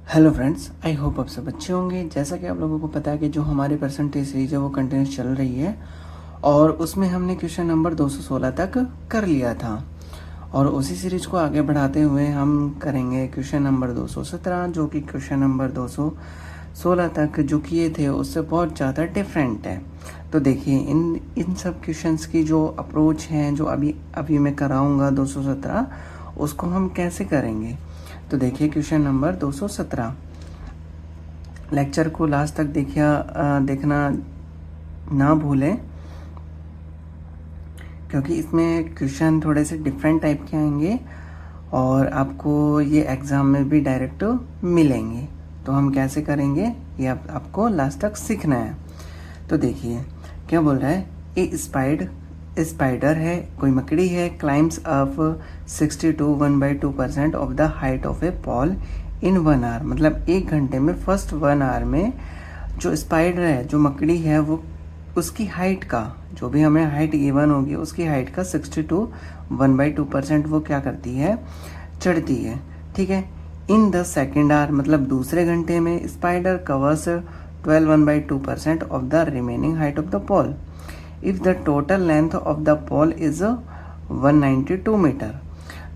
Hello friends, I hope आप सब अच्छे होंगे। जैसा कि आप लोगों को पता है कि जो हमारी परसेंटेज सीरीज है वो कंटिन्यूस चल रही है और उसमें हमने क्वेश्चन नंबर 216 तक कर लिया था और उसी सीरीज को आगे बढ़ाते हुए हम करेंगे क्वेश्चन नंबर 217, जो कि क्वेश्चन नंबर 216 तक जो किए थे उससे बहुत ज़्यादा डिफरेंट है। तो देखिए इन सब क्वेश्चंस की जो अप्रोच है, जो अभी मैं कराऊंगा 217, उसको हम कैसे करेंगे। तो देखिए क्वेश्चन नंबर 217, लेक्चर को लास्ट तक देखना ना भूलें, क्योंकि इसमें क्वेश्चन थोड़े से डिफरेंट टाइप के आएंगे और आपको ये एग्ज़ाम में भी डायरेक्ट मिलेंगे। तो हम कैसे करेंगे ये आपको लास्ट तक सीखना है। तो देखिए क्या बोल रहा है, स्पाइडर है, कोई मकड़ी है, climbs up 62 1/2% of the height of a pole in 1 hour. मतलब 1 घंटे में फर्स्ट 1 आवर में जो स्पाइडर है, जो मकड़ी है, वो उसकी हाइट का, जो भी हमें हाइट गिवन होगी उसकी हाइट का 62 1/2% वो क्या करती है, चढ़ती है। ठीक है। इन द सेकेंड आवर मतलब दूसरे घंटे में spider covers 12 1/2% of the remaining height of the pole if the total length of the pole is 192 metre.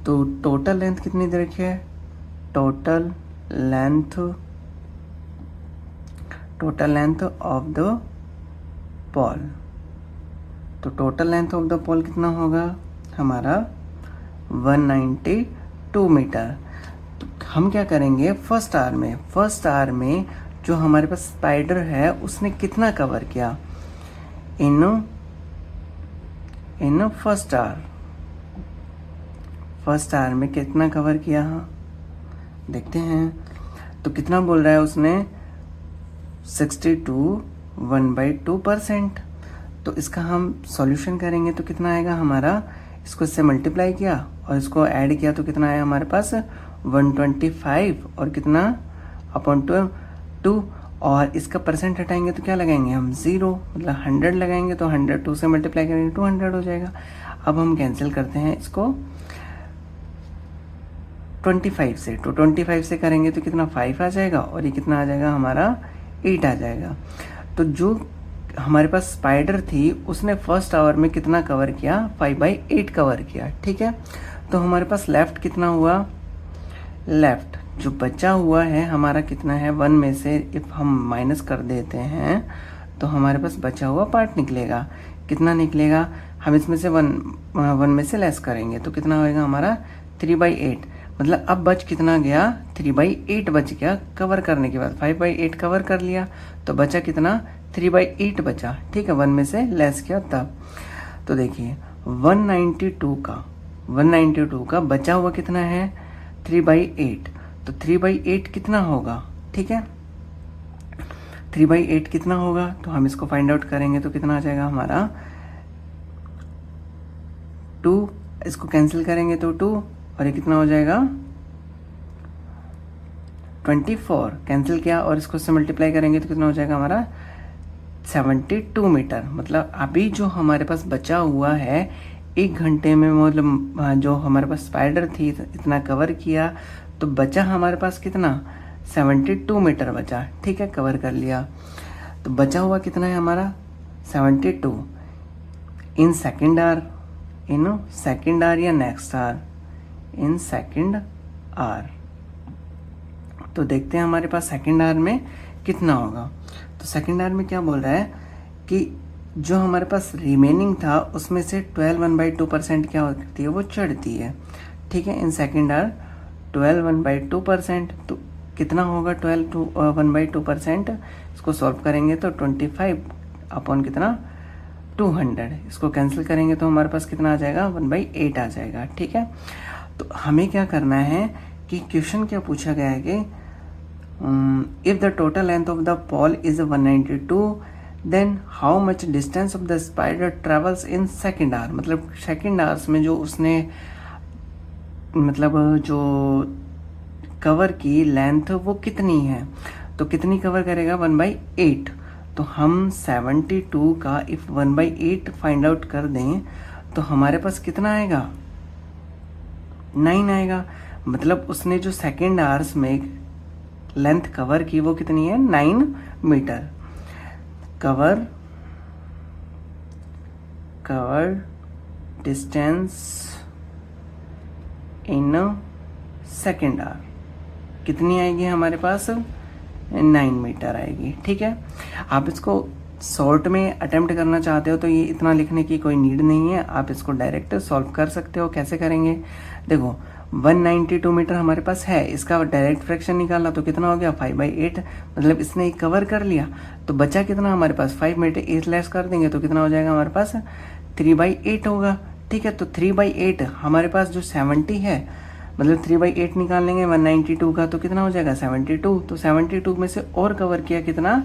तो टोटल लेंथ कितनी दे रखी है, total length of the pole. तो total length of the pole कितना होगा हमारा 192 मीटर। तो हम क्या करेंगे, फर्स्ट आवर में जो हमारे पास स्पाइडर है उसने कितना कवर किया इन फर्स्ट आवर में कितना कवर किया, देखते हैं। तो कितना बोल रहा है उसने, 62 1/2%। तो इसका हम सॉल्यूशन करेंगे तो कितना आएगा हमारा, इसको इससे मल्टीप्लाई किया और इसको ऐड किया तो कितना आया हमारे पास 125 और कितना अपॉन 2 और इसका परसेंट हटाएंगे तो क्या लगाएंगे हम, 0, मतलब 100 लगाएंगे तो 100 2 से मल्टीप्लाई करेंगे 200 हो जाएगा। अब हम कैंसिल करते हैं इसको 25 से, तो 25 से करेंगे तो कितना 5 आ जाएगा और ये कितना आ जाएगा हमारा 8 आ जाएगा। तो जो हमारे पास स्पाइडर थी उसने फर्स्ट आवर में कितना कवर किया, 5/8 कवर किया। ठीक है। तो हमारे पास लेफ्ट कितना हुआ, लेफ्ट जो बचा हुआ है हमारा कितना है, 1 में से इफ हम माइनस कर देते हैं तो हमारे पास बचा हुआ पार्ट निकलेगा। कितना निकलेगा, हम इसमें से 1 में से लेस करेंगे तो कितना होएगा हमारा 3/8। मतलब अब बच कितना गया, 3/8 बच गया कवर करने के बाद। 5/8 कवर कर लिया तो बचा कितना, 3/8 बचा। ठीक है, 1 में से लेस किया तब। तो देखिए 192 का बचा हुआ कितना है, 3/8। तो 3/8 कितना होगा, ठीक है, 3/8 कितना होगा तो हम इसको फाइंड आउट करेंगे तो कितना आ जाएगा हमारा 2, इसको कैंसिल करेंगे तो 2 और ये कितना हो जाएगा 24, कैंसिल किया और इसको से मल्टीप्लाई करेंगे तो कितना हो जाएगा हमारा 72 मीटर। मतलब अभी जो हमारे पास बचा हुआ है 1 घंटे में, मतलब जो हमारे पास स्पाइडर थी इतना कवर किया तो बचा हमारे पास कितना 72 मीटर बचा। ठीक है, कवर कर लिया तो बचा हुआ कितना है हमारा 72 इन सेकेंड आवर या next hour, in second hour. तो देखते हैं हमारे पास सेकेंड आवर में कितना होगा। तो सेकेंड आवर में क्या बोल रहा है कि जो हमारे पास रिमेनिंग था उसमें से 12 1/2% क्या होती है, वो चढ़ती है। ठीक है, इन सेकेंड आवर 12 1/2%। तो कितना होगा 12 1/2%, इसको सॉल्व करेंगे तो 25 अपॉन कितना 200, इसको कैंसिल करेंगे तो हमारे पास कितना आ जाएगा 1/8 आ जाएगा। ठीक है। तो हमें क्या करना है कि क्वेश्चन क्या पूछा गया है कि if the total length of the pole is 192 then how much distance of the spider travels in second hour. मतलब सेकेंड आवर्स में जो उसने मतलब जो कवर की लेंथ वो कितनी है, तो कितनी कवर करेगा 1/8। तो हम 72 का इफ 1/8 फाइंड आउट कर दें तो हमारे पास कितना आएगा, 9 आएगा। मतलब उसने जो सेकेंड आवर्स में लेंथ कवर की वो कितनी है 9 metre. Cover distance in second hour कितनी आएगी हमारे पास 9 मीटर आएगी। ठीक है, आप इसको शॉर्ट में अटेम्प्ट करना चाहते हो तो ये इतना लिखने की कोई नीड नहीं है, आप इसको डायरेक्ट सॉल्व कर सकते हो। कैसे करेंगे, देखो 192 मीटर हमारे पास है, इसका डायरेक्ट फ्रैक्शन निकालना तो कितना हो गया 5/8, मतलब इसने कवर कर लिया तो बचा कितना हमारे पास 5 में 8 लेस कर देंगे तो कितना हो जाएगा हमारे पास 3/8 होगा। ठीक है, तो 3/8 हमारे पास जो 70 है, मतलब 3/8 निकाल लेंगे 192 का तो कितना हो जाएगा 72, तो 72 में से और कवर किया कितना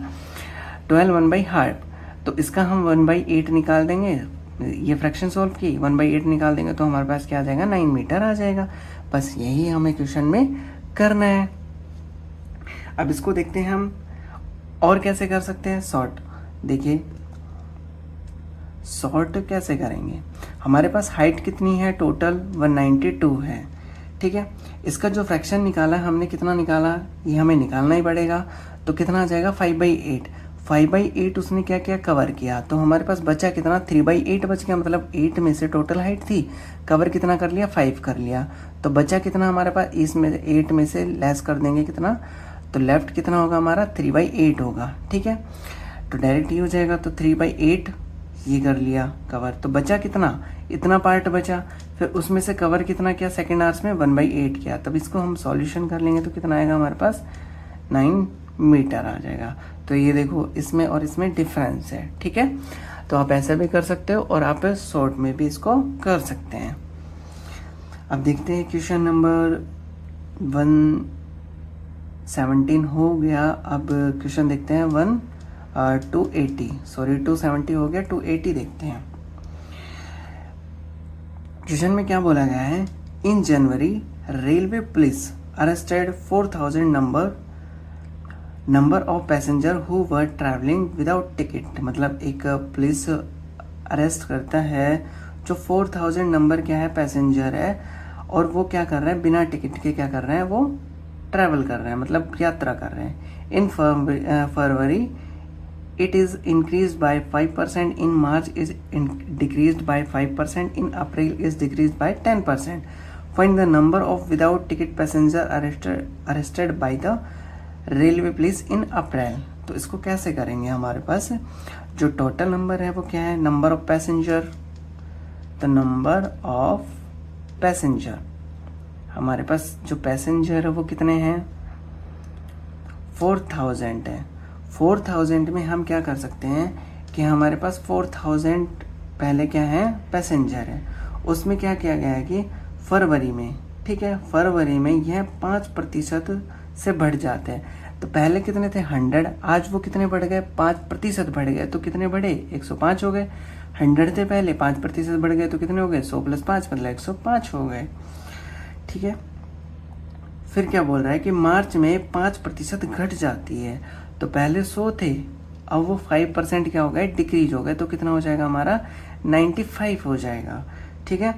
12 1/2, तो इसका हम 1/8 निकाल देंगे, ये फ्रैक्शन सॉल्व की 1/8 निकाल देंगे तो हमारे पास क्या आ जाएगा 9 मीटर आ जाएगा। बस यही हमें क्वेश्चन में करना है। अब इसको देखते हैं हम और कैसे कर सकते हैं शॉर्ट। देखिए शॉर्ट कैसे करेंगे, हमारे पास हाइट कितनी है टोटल 192 है। ठीक है, इसका जो फ्रैक्शन निकाला हमने कितना निकाला ये हमें निकालना ही पड़ेगा, तो कितना आ जाएगा 5/8। 5/8 उसने क्या क्या कवर किया, तो हमारे पास बचा कितना 3/8 बच गया, मतलब 8 में से टोटल हाइट थी, कवर कितना कर लिया 5 कर लिया, तो बचा कितना हमारे पास इसमें 8 में से लेस कर देंगे कितना, तो लेफ्ट कितना होगा हमारा 3/8 होगा। ठीक है, तो डायरेक्ट ये हो जाएगा, तो 3/8 ये कर लिया कवर, तो बचा कितना इतना पार्ट बचा, फिर उसमें से कवर कितना किया सेकेंड आवर्स में 1/8 किया, तब इसको हम सॉल्यूशन कर लेंगे तो कितना आएगा हमारे पास 9 मीटर आ जाएगा। तो ये देखो इसमें और इसमें डिफरेंस है। ठीक है, तो आप ऐसा भी कर सकते हो और आप शॉर्ट में भी इसको कर सकते हैं। अब देखते हैं क्वेश्चन नंबर 117 हो गया, अब क्वेश्चन देखते हैं 270 हो गया, 280 देखते हैं। क्वेश्चन में क्या बोला गया है, in January railway police arrested 4000 number of passenger who were travelling without ticket, मतलब एक पुलिस अरेस्ट करता है जो 4000 नंबर क्या है पैसेंजर है और वो क्या कर रहे हैं बिना टिकट के क्या कर रहे हैं वो ट्रैवल कर रहे हैं, मतलब यात्रा कर रहे हैं। इन फरवरी it is increased by 5%, in March is decreased by 5%, in April is decreased by 10%. Find the number of without ticket passenger arrested by the railway police in April। तो इसको कैसे करेंगे, हमारे पास जो टोटल नंबर है वो क्या है number of passenger, the number of passenger, हमारे पास जो पैसेंजर है वो कितने हैं 4000 है। 4000 में हम क्या कर सकते हैं कि हमारे पास 4000 पहले क्या है पैसेंजर है, उसमें क्या किया गया है कि फरवरी में, ठीक है फरवरी में यह 5% से बढ़ जाते हैं। तो पहले कितने थे 100, आज वो कितने बढ़ गए 5% बढ़ गए, तो कितने बढ़े 105 हो गए। 100 थे पहले 5% बढ़ गए तो कितने हो गए 100 + 5 मतलब 105 हो गए। ठीक है, फिर क्या बोल रहा है कि मार्च में 5% घट जाती है, तो पहले 100 थे अब वो 5% क्या हो गए डिक्रीज हो गए, तो कितना हो जाएगा हमारा 95 हो जाएगा। ठीक है,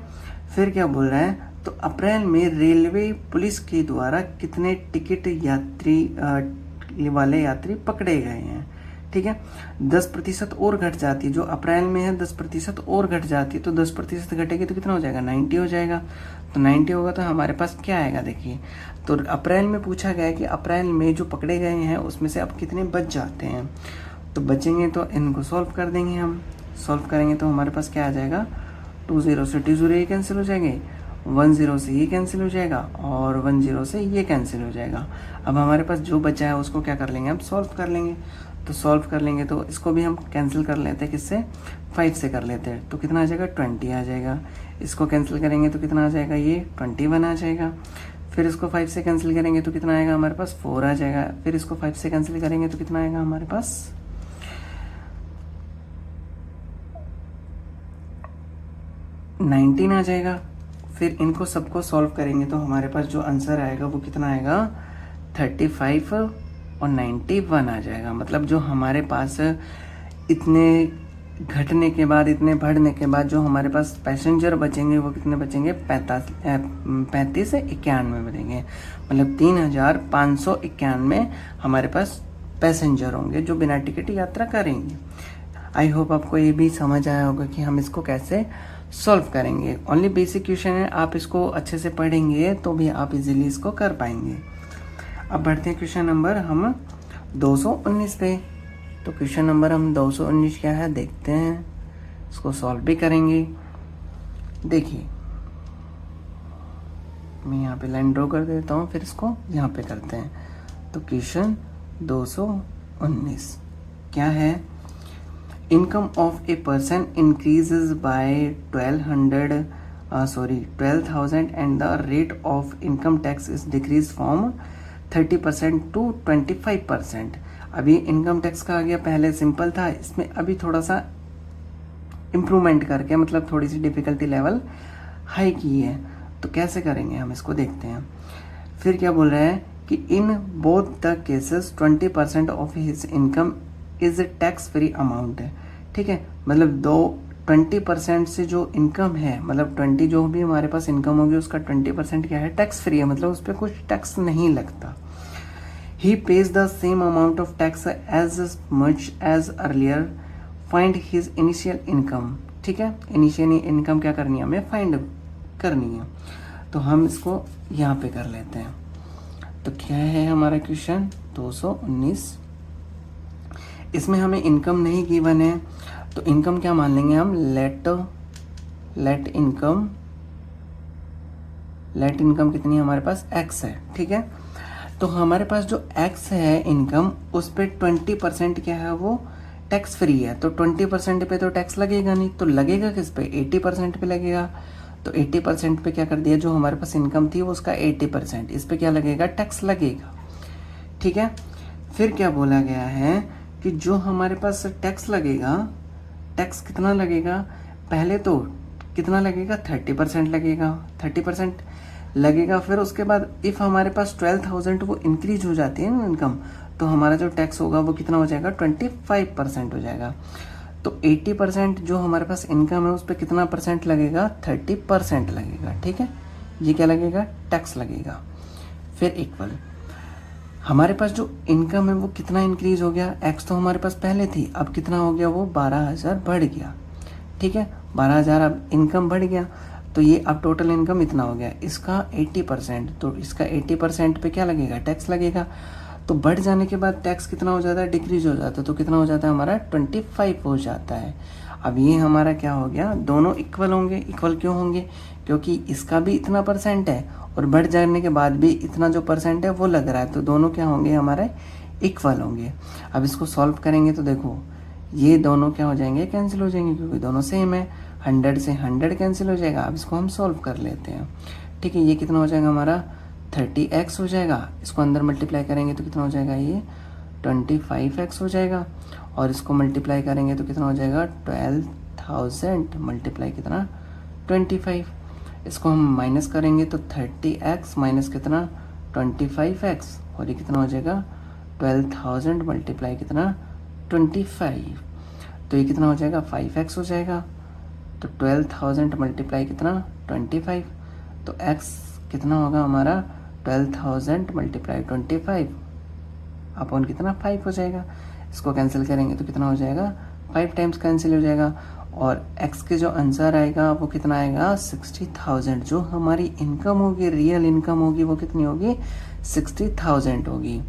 फिर क्या बोल रहा है तो अप्रैल में रेलवे पुलिस के द्वारा कितने टिकट वाले यात्री पकड़े गए हैं। ठीक है, 10% और घट जाती है, जो अप्रैल में है 10% और घट जाती है, तो 10% घटेगी तो कितना हो जाएगा 90 हो जाएगा। तो 90 होगा तो हमारे पास क्या आएगा देखिए, तो अप्रैल में पूछा गया है कि अप्रैल में जो पकड़े गए हैं उसमें से अब कितने बच जाते हैं, तो बचेंगे तो इनको सॉल्व कर देंगे। हम सॉल्व करेंगे तो हमारे पास क्या आ जाएगा 20 से 20 ये कैंसिल हो जाएंगे, 10 से ये कैंसिल हो जाएगा और 10 से ये कैंसिल हो जाएगा। अब हमारे पास जो बचा है उसको क्या कर लेंगे हम सॉल्व कर लेंगे। तो सॉल्व कर लेंगे तो इसको भी हम कैंसिल कर लेते हैं, किससे 5 से कर लेते हैं, तो कितना आ जाएगा 20 आ जाएगा। इसको कैंसिल करेंगे तो कितना आ जाएगा ये 21 आ जाएगा। फिर इसको 5 से कैंसिल करेंगे तो कितना आएगा हमारे पास 4 आ जाएगा। फिर इसको 5 से कैंसिल करेंगे तो कितना आएगा हमारे पास 19 आ जाएगा। फिर इनको सबको सॉल्व करेंगे तो हमारे पास जो आंसर आएगा वो कितना आएगा 35 और 91 आ जाएगा। मतलब जो हमारे पास इतने घटने के बाद, इतने बढ़ने के बाद जो हमारे पास पैसेंजर बचेंगे वो कितने बचेंगे, 35 से 91 बचेंगे। मतलब 3591 हमारे पास पैसेंजर होंगे जो बिना टिकट यात्रा करेंगे। आई होप आपको ये भी समझ आया होगा कि हम इसको कैसे सॉल्व करेंगे। ओनली बेसिक क्वेश्चन है, आप इसको अच्छे से पढ़ेंगे तो भी आप इजीली इसको कर पाएंगे। अब बढ़ते हैं क्वेश्चन नंबर हम 219 पे। तो क्वेश्चन नंबर हम 219 क्या है देखते हैं, इसको सॉल्व भी करेंगे। देखिए मैं यहाँ पे लाइन ड्रॉ कर देता हूँ, फिर इसको यहाँ पे करते हैं। तो क्वेश्चन 219 क्या है, income of a person increases by 12,000 and the rate of income tax is decrease from 30% to 25%। अभी इनकम टैक्स का आ गया, पहले सिंपल था, इसमें अभी थोड़ा सा इम्प्रूवमेंट करके, मतलब थोड़ी सी डिफ़िकल्टी लेवल हाई की है। तो कैसे करेंगे हम इसको देखते हैं। फिर क्या बोल रहा है कि in both the cases 20% of his income is tax free amount है। ठीक है, मतलब 20% से जो इनकम है, मतलब 20 जो भी हमारे पास इनकम होगी उसका 20% क्या है, टैक्स फ्री है, मतलब उस पर कुछ टैक्स नहीं लगता। He pays the same amount of tax as much as earlier. Find his initial income. ठीक है, इनिशियल इनकम क्या करनी है, हमें फाइंड करनी है। तो हम इसको यहाँ पे कर लेते हैं। तो क्या है हमारा क्वेश्चन 219, इसमें हमें इनकम नहीं गिवन है, तो इनकम क्या मान लेंगे हम, लेट इनकम कितनी है हमारे पास, x है। ठीक है, तो हमारे पास जो x है इनकम, उस पे 20% क्या है, वो टैक्स फ्री है। तो 20% पे तो टैक्स लगेगा नहीं, तो लगेगा किस पे, 80% पे लगेगा। तो 80% पे क्या कर दिया, जो हमारे पास इनकम थी वो उसका 80%, इस पे क्या लगेगा, टैक्स लगेगा। ठीक है, फिर क्या बोला गया है कि जो हमारे पास टैक्स लगेगा, टैक्स कितना लगेगा, पहले तो कितना लगेगा, 30% लगेगा, 30% लगेगा। फिर उसके बाद इफ़ हमारे पास 12,000 वो इंक्रीज हो जाती है ना इनकम, तो हमारा जो टैक्स होगा वो कितना हो जाएगा, 25% हो जाएगा। तो 80% जो हमारे पास इनकम है उस पर कितना परसेंट लगेगा, 30% लगेगा। ठीक है, ये क्या लगेगा, टैक्स लगेगा। फिर इक्वल हमारे पास जो इनकम है वो कितना इंक्रीज हो गया, एक्स तो हमारे पास पहले थी, अब कितना हो गया, वो 12,000 बढ़ गया। ठीक है, 12,000 अब इनकम बढ़ गया, तो ये अब टोटल इनकम इतना हो गया, इसका 80%, तो इसका 80% पे क्या लगेगा, टैक्स लगेगा। तो बढ़ जाने के बाद टैक्स कितना हो जाता है, डिक्रीज हो जाता है, तो कितना हो जाता है हमारा, 25 हो जाता है। अब ये हमारा क्या हो गया, दोनों इक्वल होंगे। इक्वल क्यों होंगे, क्योंकि इसका भी इतना परसेंट है और बढ़ जाने के बाद भी इतना जो परसेंट है वो लग रहा है, तो दोनों क्या होंगे, हमारे इक्वल होंगे। अब इसको सॉल्व करेंगे तो देखो ये दोनों क्या हो जाएंगे, कैंसिल हो जाएंगे, क्योंकि दोनों सेम है। 100 से 100 कैंसिल हो जाएगा। अब इसको हम सॉल्व कर लेते हैं। ठीक है, ये कितना हो जाएगा हमारा, 30x हो जाएगा। इसको अंदर मल्टीप्लाई करेंगे तो कितना हो जाएगा, ये 25x हो जाएगा। और इसको मल्टीप्लाई करेंगे तो कितना हो जाएगा, 12,000 मल्टीप्लाई कितना, 25। इसको हम माइनस करेंगे तो 30x माइनस कितना, 25x, और ये कितना हो जाएगा, 12,000 मल्टीप्लाई कितना, 25। तो ये कितना हो जाएगा, 5x हो जाएगा। तो 12,000 मल्टीप्लाई कितना, 25, तो x कितना होगा हमारा, 12,000 मल्टीप्लाई 25 अपॉन कितना, 5 हो जाएगा। इसको कैंसिल करेंगे तो कितना हो जाएगा, 5 टाइम्स कैंसिल हो जाएगा। और x के जो आंसर आएगा वो कितना आएगा, 60,000। जो हमारी इनकम होगी, रियल इनकम होगी, वो कितनी होगी, 60,000 होगी।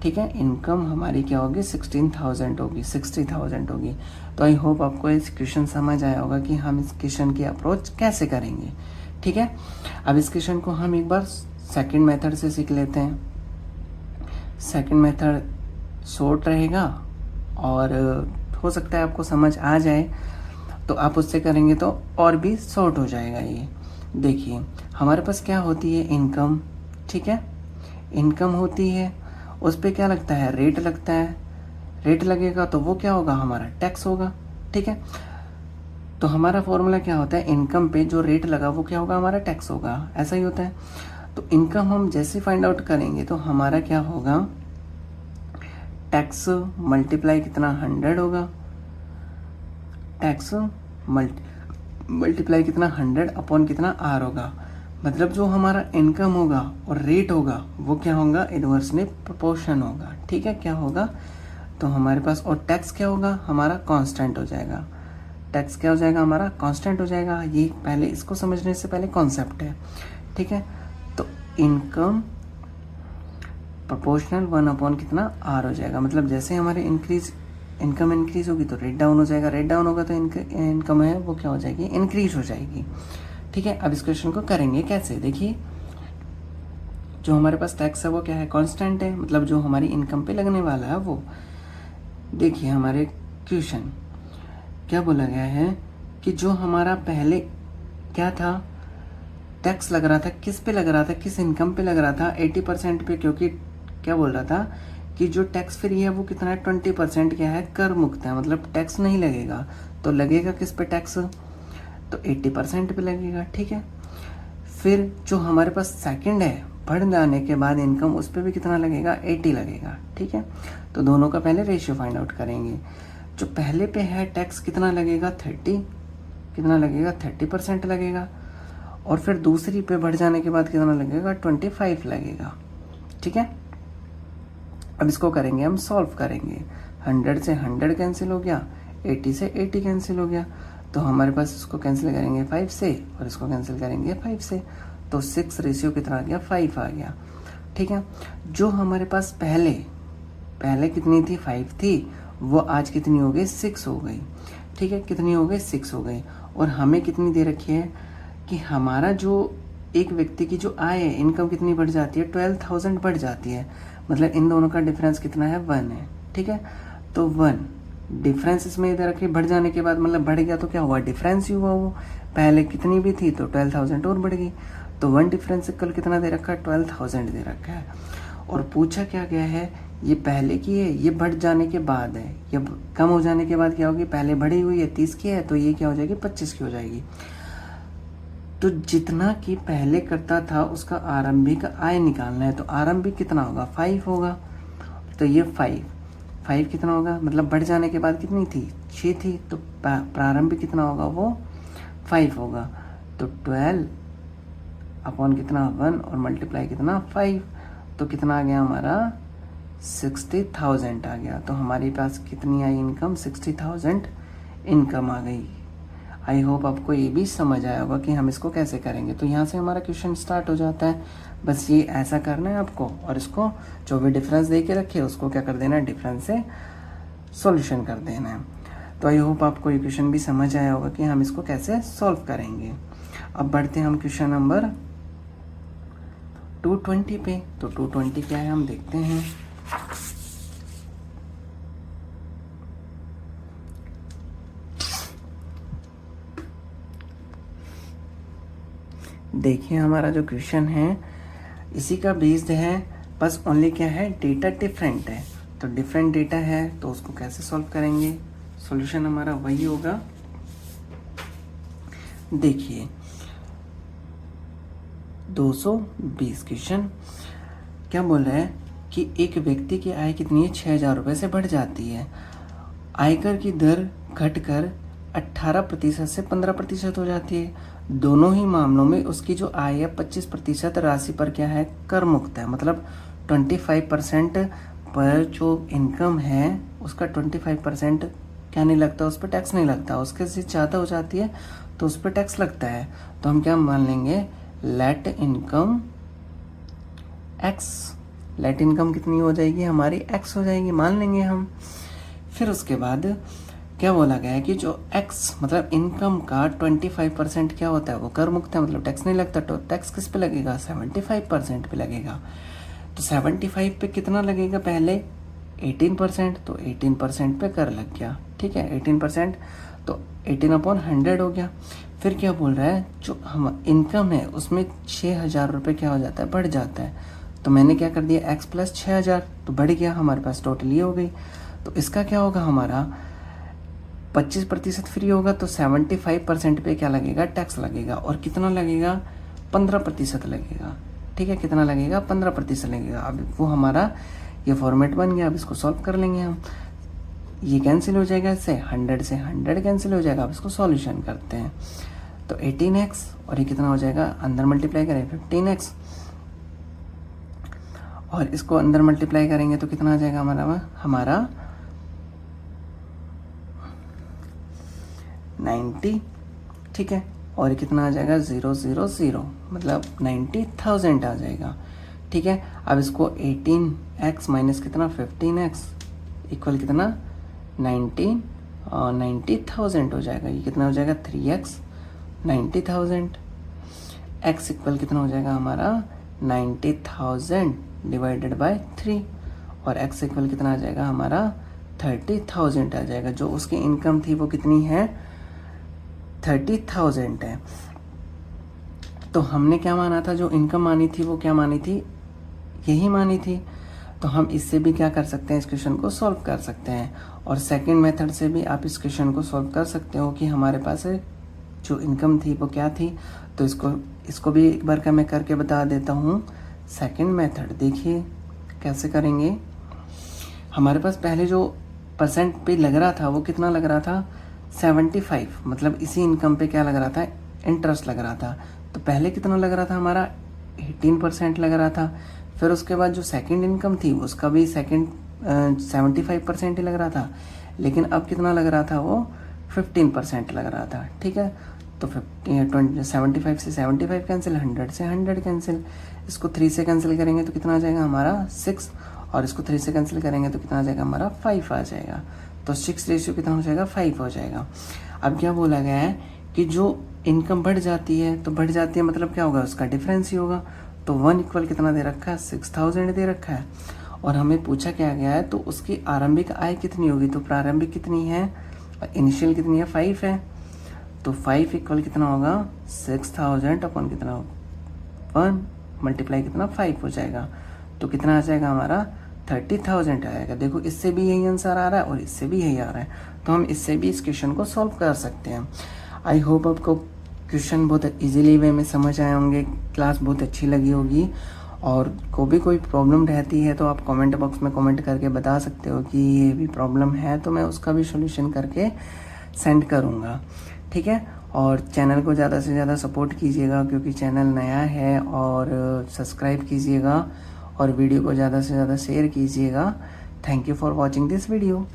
ठीक है, इनकम हमारी क्या होगी, 16,000 होगी, 60,000 होगी। तो आई होप आपको इस क्वेश्चन समझ आया होगा कि हम इस क्वेश्चन की अप्रोच कैसे करेंगे। ठीक है, अब इस क्वेश्चन को हम एक बार सेकंड मेथड से सीख लेते हैं। सेकंड मेथड शॉर्ट रहेगा और हो सकता है आपको समझ आ जाए, तो आप उससे करेंगे तो और भी शॉर्ट हो जाएगा। ये देखिए हमारे पास क्या होती है, इनकम। ठीक है, इनकम होती है, उस पर क्या लगता है, रेट लगता है। रेट लगेगा तो वो क्या होगा, हमारा टैक्स होगा। ठीक है, तो हमारा फॉर्मूला क्या होता है, इनकम पे जो रेट लगा वो क्या होगा, हमारा टैक्स होगा। ऐसा ही होता है। तो इनकम हम जैसे फाइंड आउट करेंगे तो हमारा क्या होगा, टैक्स मल्टीप्लाई कितना, 100 होगा। टैक्स मल्टीप्लाई कितना 100 अपॉन कितना आर होगा, मतलब जो हमारा इनकम होगा और रेट होगा वो क्या होगा, इनवर्सली प्रोपोर्शन होगा। ठीक है, क्या होगा तो हमारे पास, और टैक्स क्या होगा हमारा कांस्टेंट हो जाएगा। टैक्स क्या हो जाएगा हमारा, कांस्टेंट हो जाएगा। ये पहले इसको समझने से पहले कॉन्सेप्ट है। ठीक है, तो इनकम प्रोपोर्शनल 1 अपॉन कितना आर हो जाएगा, मतलब जैसे हमारे इनकम इंक्रीज होगी तो रेट डाउन हो जाएगा, रेट डाउन होगा तो इनकम है वो क्या हो जाएगी, इंक्रीज हो जाएगी। ठीक है, अब इस क्वेश्चन को करेंगे कैसे, देखिए जो हमारे पास टैक्स है वो क्या है, कांस्टेंट है, मतलब जो हमारी इनकम पे लगने वाला है वो। देखिए हमारे क्वेश्चन क्या बोला गया है कि जो हमारा पहले क्या था, टैक्स लग रहा था, किस पे लग रहा था, किस इनकम पे लग रहा था, 80% पे, क्योंकि क्या बोल रहा था कि जो टैक्स फ्री है वो कितना है, 20% क्या है, कर मुक्त है, मतलब टैक्स नहीं लगेगा। तो लगेगा किस पे टैक्स, तो 80% पे लगेगा। ठीक है, फिर जो हमारे पास सेकंड है, बढ़ जाने के बाद इनकम, उस पर भी कितना लगेगा, 80 लगेगा। ठीक है, तो दोनों का पहले रेशियो फाइंड आउट करेंगे। जो पहले पे है टैक्स कितना लगेगा, 30, कितना लगेगा, 30% लगेगा, और फिर दूसरी पे बढ़ जाने के बाद कितना लगेगा, 25 लगेगा। ठीक है, अब इसको करेंगे हम, सॉल्व करेंगे। 100 से 100 कैंसिल हो गया, 80 से 80 कैंसिल हो गया, तो हमारे पास इसको कैंसिल करेंगे 5 से और इसको कैंसिल करेंगे 5 से, तो 6 रेशियो कितना आ गया, 5 आ गया। ठीक है, जो हमारे पास पहले कितनी थी, 5 थी, वो आज कितनी हो गई, 6 हो गई। ठीक है, कितनी हो गई, 6 हो गई। और हमें कितनी दे रखी है कि हमारा जो एक व्यक्ति की जो आय है, इनकम कितनी बढ़ जाती है, 12,000 बढ़ जाती है, मतलब इन दोनों का डिफरेंस कितना है, 1 है। ठीक है, तो 1 डिफरेंस इसमें इधर रखिए, बढ़ जाने के बाद मतलब बढ़ गया तो क्या हुआ, डिफरेंस ही हुआ, वो पहले कितनी भी थी तो 12,000 और बढ़ गई, तो 1 डिफरेंस कल कितना दे रखा है, 12,000 दे रखा है। और पूछा क्या गया है, ये पहले की है, ये बढ़ जाने के बाद है, ये कम हो जाने के बाद क्या होगी, पहले बढ़ी हुई है 30 की है, तो ये क्या हो जाएगी, 25 की हो जाएगी। तो जितना कि पहले करता था उसका आरंभिक आय निकालना है, तो आरंभिक कितना होगा, 5 होगा, तो ये 5 कितना होगा, मतलब बढ़ जाने के बाद कितनी थी, 6 थी, तो प्रारंभिक कितना होगा, वो 5 होगा, तो 12 अपॉन कितना 1 और मल्टीप्लाई कितना 5, तो कितना आ गया हमारा 60,000 आ गया। तो हमारे पास कितनी आई इनकम, 60,000 इनकम आ गई। आई होप आपको ये भी समझ आया होगा कि हम इसको कैसे करेंगे। तो यहाँ से हमारा क्वेश्चन स्टार्ट हो जाता है, बस ये ऐसा करना है आपको, और इसको जो भी डिफरेंस दे के रखे उसको क्या कर देना है, डिफरेंस से सॉल्यूशन कर देना है। तो आई होप आपको ये क्वेश्चन भी समझ आया होगा कि हम इसको कैसे सॉल्व करेंगे। अब बढ़ते हैं हम क्वेश्चन नंबर 220 पे। तो 220 क्या है हम देखते हैं। देखिए हमारा जो क्वेश्चन है इसी का बेस्ड है, बस ओनली क्या है, डेटा डिफरेंट है, तो डिफरेंट डेटा है तो उसको कैसे सॉल्व करेंगे, सॉल्यूशन हमारा वही होगा। देखिए 220 क्वेश्चन क्या बोल रहा है कि एक व्यक्ति की आय कितनी है, 6,000 रुपये से बढ़ जाती है, आयकर की दर घटकर 18% से 15% हो जाती है। दोनों ही मामलों में उसकी जो आय है 25% राशि पर क्या है, कर मुक्त है, मतलब 25% पर जो इनकम है उसका 25% क्या नहीं लगता, उस पर टैक्स नहीं लगता, उसके से ज़्यादा हो जाती है तो उस पर टैक्स लगता है। तो हम क्या मान लेंगे, let income x, let income कितनी हो जाएगी हमारी, एक्स हो जाएगी, मान लेंगे हम। फिर उसके बाद क्या बोला गया है कि जो x मतलब इनकम का 25% क्या होता है, वो कर मुक्त है, मतलब टैक्स नहीं लगता, तो टैक्स किस पे लगेगा, 75% पे लगेगा। तो 75 पे कितना लगेगा, पहले 18%, तो 18% पे कर लग गया। ठीक है, 18%, तो 18/100 हो गया। फिर क्या बोल रहा है, जो हम इनकम है उसमें 6,000 रुपये क्या हो जाता है, बढ़ जाता है, तो मैंने क्या कर दिया, x + 6,000, तो बढ़ गया, हमारे पास टोटल ये हो गई। तो इसका क्या होगा, हमारा 25% फ्री होगा, तो 75% पे क्या लगेगा, टैक्स लगेगा, और कितना लगेगा, 15% लगेगा। ठीक है, कितना लगेगा, 15% लगेगा। अब वो हमारा ये फॉर्मेट बन गया। अब इसको सॉल्व कर लेंगे हम। ये कैंसिल हो जाएगा इससे, 100 से 100 कैंसिल हो जाएगा। अब इसको सॉल्यूशन करते हैं। तो 18x और ये कितना हो जाएगा, अंदर मल्टीप्लाई करें 15x और इसको अंदर मल्टीप्लाई करेंगे तो कितना आ जाएगा हमारा 90, ठीक है। और ये कितना आ जाएगा 000, मतलब 90,000 आ जाएगा, ठीक है। अब इसको 18x माइनस कितना 15x इक्वल कितना 90,000 हो जाएगा। ये कितना हो जाएगा 3x 90,000, x इक्वल कितना हो जाएगा हमारा 90,000 डिवाइडेड बाय 3 और x इक्वल कितना आ जाएगा हमारा 30,000 आ जाएगा। जो उसकी इनकम थी वो कितनी है 30,000 है। तो हमने क्या माना था, जो इनकम मानी थी वो क्या मानी थी, यही मानी थी। तो हम इससे भी क्या कर सकते हैं, इस क्वेश्चन को सॉल्व कर सकते हैं। और सेकंड मेथड से भी आप इस क्वेश्चन को सॉल्व कर सकते हो कि हमारे पास जो इनकम थी वो क्या थी। तो इसको भी एक बार का मैं करके बता देता हूँ। सेकंड मेथड देखिए कैसे करेंगे। हमारे पास पहले जो परसेंट पे लग रहा था वो कितना लग रहा था 75, मतलब इसी इनकम पे क्या लग रहा था, इंटरेस्ट लग रहा था। तो पहले कितना लग रहा था हमारा 18% लग रहा था। फिर उसके बाद जो सेकंड इनकम थी उसका भी 75% ही लग रहा था, लेकिन अब कितना लग रहा था वो 15% लग रहा था, ठीक है। तो 75 से 75 कैंसिल, 100 से 100 कैंसिल। इसको 3 से कैंसिल करेंगे तो कितना आ जाएगा हमारा 6 और इसको 3 से कैंसिल करेंगे तो कितना आ जाएगा हमारा 5 आ जाएगा। तो 6 रेशियो कितना हो जाएगा 5 हो जाएगा। अब क्या बोला गया है कि जो इनकम बढ़ जाती है तो बढ़ जाती है मतलब क्या होगा, उसका डिफरेंस ही होगा। तो 1 इक्वल कितना दे रखा है 6,000 दे रखा है और हमें पूछा क्या गया है तो उसकी आरंभिक आय कितनी होगी। तो प्रारंभिक कितनी है और इनिशियल कितनी है 5 है। तो 5 इक्वल कितना होगा 6,000 अपन कितना 1 मल्टीप्लाई कितना 5 हो जाएगा। तो कितना आ जाएगा हमारा 30,000 आएगा। देखो इससे भी यही आंसर आ रहा है और इससे भी यही आ रहा है। तो हम इससे भी इस क्वेश्चन को सॉल्व कर सकते हैं। आई होप आपको क्वेश्चन बहुत इजीली वे में समझ आए होंगे, क्लास बहुत अच्छी लगी होगी। और कोई प्रॉब्लम रहती है तो आप कमेंट बॉक्स में कमेंट करके बता सकते हो कि ये भी प्रॉब्लम है, तो मैं उसका भी सॉल्यूशन करके सेंड करूँगा, ठीक है। और चैनल को ज़्यादा से ज़्यादा सपोर्ट कीजिएगा क्योंकि चैनल नया है, और सब्सक्राइब कीजिएगा और वीडियो को ज़्यादा से ज़्यादा शेयर कीजिएगा। Thank you for watching this video.